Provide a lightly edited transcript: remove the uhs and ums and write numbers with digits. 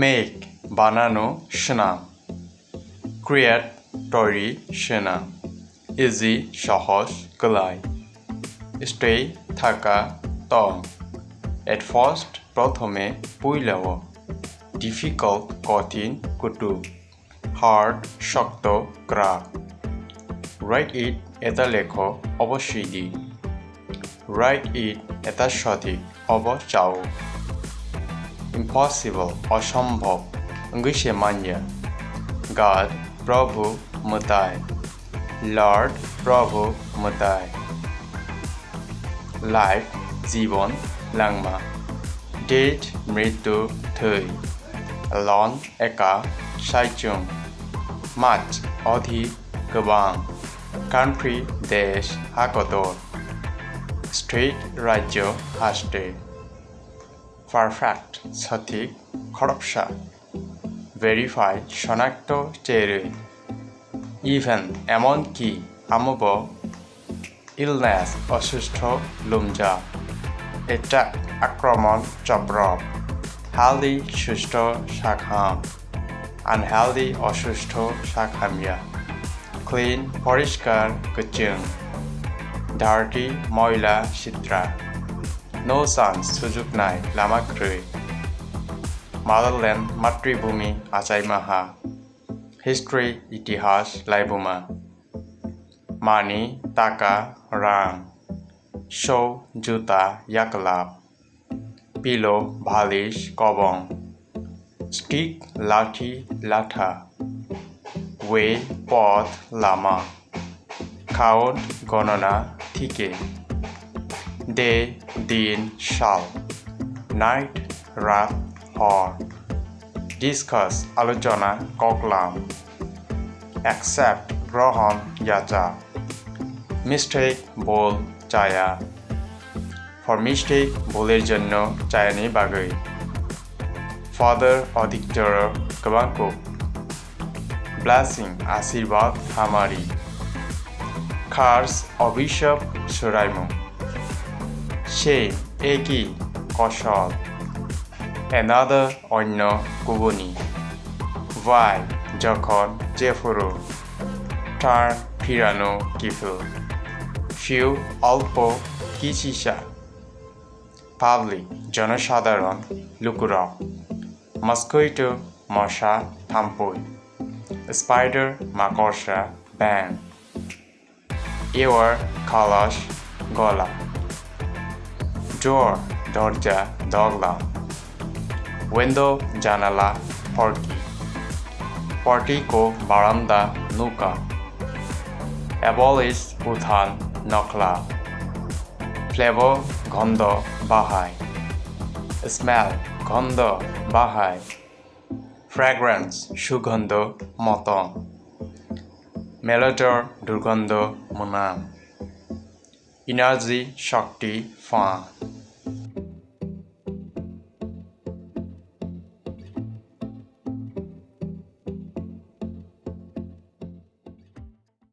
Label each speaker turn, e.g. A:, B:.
A: Make বানানো শোনা, create তৈরি শোনা, ইজি সহজ গলায়, স্টে থাকা তং, এট ফার্স্ট প্রথমে পুইলাও, ডিফিকাল্ট কঠিন কুটু, হার্ড শক্ত ক্রাক, রাইট ইট এটা লেখো অবশ্যই দি, রাইট ইট এটা সঠিক অব চাও, ইম্পসিবল অসম্ভব অঙ্গিসে মানিয়া, গড প্রভু মতায়, লর্ড প্রভু মতায়, লাইফ জীবন লাংমা, ডেথ মৃত্যু থৈ, লন একা সাইচুং, মাছ অধিক গোবাं, কান্ট্রি দেশ হাকদর, স্টেট রাজ্য হাসতে, পারফেক্ট সঠিক খরপসা, ভেরিফাই শনাক্ত চেরে, ইভেন এমনকি আমব, ইলনেস অসুস্থ লোমজা, এটাক আক্রমণ চব্রব, হেলদি সুস্থ শাখাম, আনহেলদি অসুস্থ শাখামিয়া, ক্লিন পরিষ্কার গোচোং, ডার্টি ময়লা সিত্রা, নো চান্স সুযোগ নাই লামাক্রৈ, মাদারল্যান্ড মাতৃভূমি আচাইমাহা, হিস্ট্রি ইতিহাস লাইবুমা, মানি টাকা রাং, শো জুতা ইয়াকলাপ, পিলো বালিশ কবং, স্টিক লাঠি লাঠা, ওয়ে পথ লামা, কাউন্ট গণনা থিকে, ডে দিন সাল, নাইট রাত হর, ডিসকাস আলোচনা ককলাম, অ্যাকসেপ্ট গ্রহণ যাচা, মিস্টেক ভুল চায়া, ফর মিস্টেক ভুলের জন্য চায়ানি বাগৈ, ফাদার অধিকতর গোবাংকো, ব্লেসিং আশীর্বাদ হামারি, কার্স অভিশাপ সুরাইমু, সে একই কৌশল, অ্যানাদার অন্য গুবনি, ওয়াই যখন জেফুরু, টার্ন ফিরানো কিফুল, ফিউ অল্প কিচিসা, পাবলিক জনসাধারণ লুকুরা, মস্কুইটো মশা থাম্পুই, স্পাইডার মাকড়সা ব্যাং, এওয়ার খালাস গলা, ডোর দরজা দগলা, উইন্ডো জানালা ফরকি, পর্টিকো বারান্দা নৌকা, অ্যাবলিশ উত্থান নকলা, ফ্লেভার গন্ধ বাহাই, স্মেল গন্ধ বাহাই, ফ্র্যাগ্রেন্স সুগন্ধ মতন, মেলোডর দুর্গন্ধ মুনাম, এনার্জি শক্তি ফাঁ।